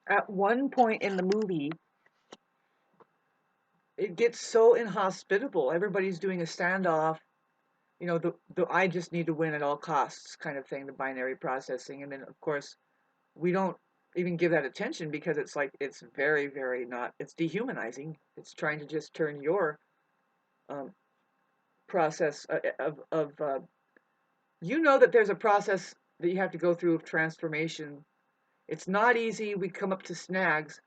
at one point in the movie, it gets so inhospitable. Everybody's doing a standoff. You know, the I just need to win at all costs kind of thing, the binary processing. And then, of course, we don't even give that attention because it's like, it's very, very not, it's dehumanizing. It's trying to just turn your um, process you know that there's a process that you have to go through of transformation. It's not easy. We come up to snags.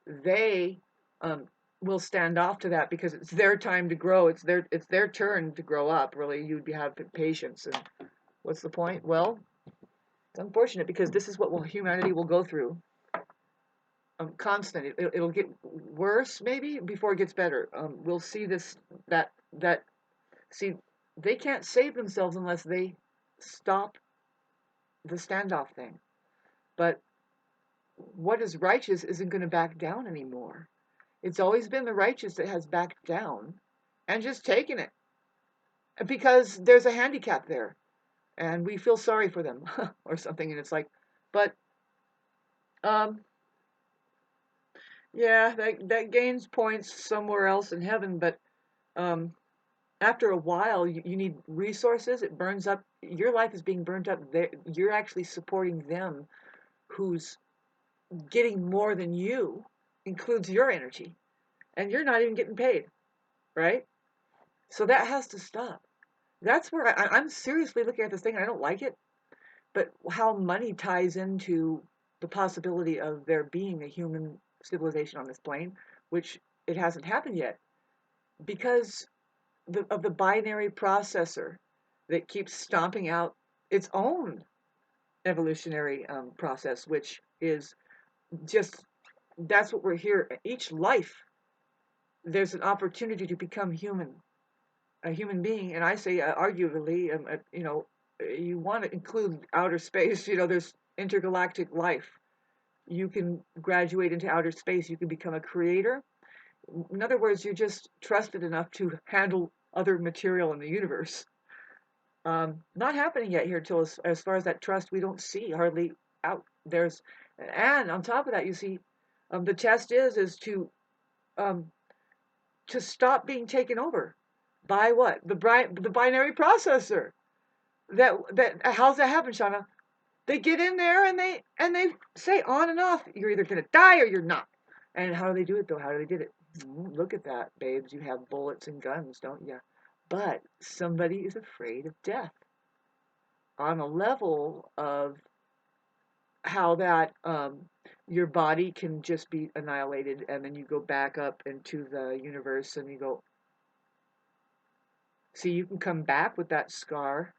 They um, will stand off to that because it's their time to grow. It's their turn to grow up. Really, you'd have patience. And what's the point? Well, it's unfortunate because this is what humanity will go through. Constant. It'll get worse maybe before it gets better. We'll see this that see they can't save themselves unless they stop the standoff thing. But what is righteous isn't going to back down anymore. It's always been the righteous that has backed down and just taken it because there's a handicap there and we feel sorry for them or something. And it's like, but um, yeah, that gains points somewhere else in heaven. But um, after a while, you need resources. It burns up. Your life is being burnt up. You're actually supporting them who's getting more than you, includes your energy, and you're not even getting paid, right? So that has to stop. That's where I'm seriously looking at this thing. And I don't like it, but how money ties into the possibility of there being a human civilization on this plane, which it hasn't happened yet, because of the binary processor that keeps stomping out its own evolutionary process, which is just that's what we're here. Each life, there's an opportunity to become human, a human being, and I say arguably, you want to include outer space. There's intergalactic life. You can graduate into outer space. You can become a creator. In other words, you're just trusted enough to handle other material in the universe. Not happening yet here till as far as that trust, we don't see hardly out. And on top of that, you see, the test is um, to stop being taken over by what the binary processor. That how's that happen, Shauna? They get in there and they say on and off, you're either gonna die or you're not. And how do they do it though? How do they did it? Look at that, babes. You have bullets and guns, don't you? But somebody is afraid of death on a level of how that your body can just be annihilated and then you go back up into the universe and you go, see, you can come back with that scar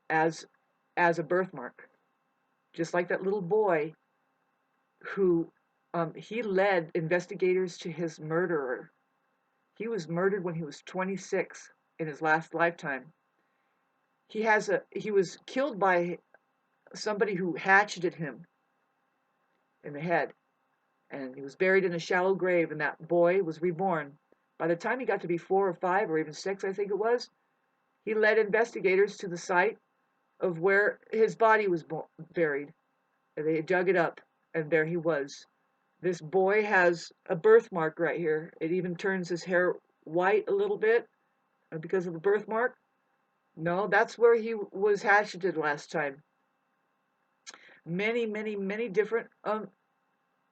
as a birthmark, just like that little boy who he led investigators to his murderer. He was murdered when he was 26 in his last lifetime. He was killed by somebody who hatcheted him in the head, and he was buried in a shallow grave. And that boy was reborn. By the time he got to be 4 or 5 or even 6, I think it was, he led investigators to the site of where his body was buried. And they dug it up, and there he was. This boy has a birthmark right here. It even turns his hair white a little bit because of the birthmark. No, that's where he was hatcheted last time. Many, many, many different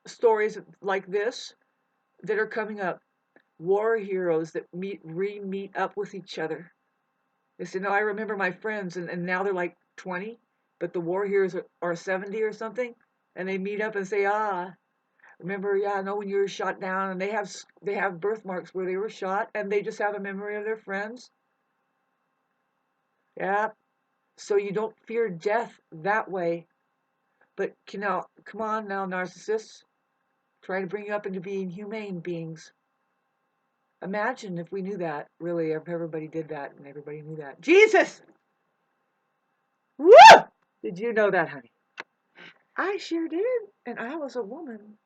stories like this that are coming up. War heroes that re-meet up with each other. They say, no, I remember my friends, and now they're like 20, but the war heroes are 70 or something, and they meet up and say, remember, yeah, I know when you were shot down, and they have birthmarks where they were shot, and they just have a memory of their friends. Yeah, so you don't fear death that way. But come on now, narcissists, try to bring you up into being humane beings. Imagine if we knew that, really, if everybody did that and everybody knew that. Jesus! Woo! Did you know that, honey? I sure did, and I was a woman.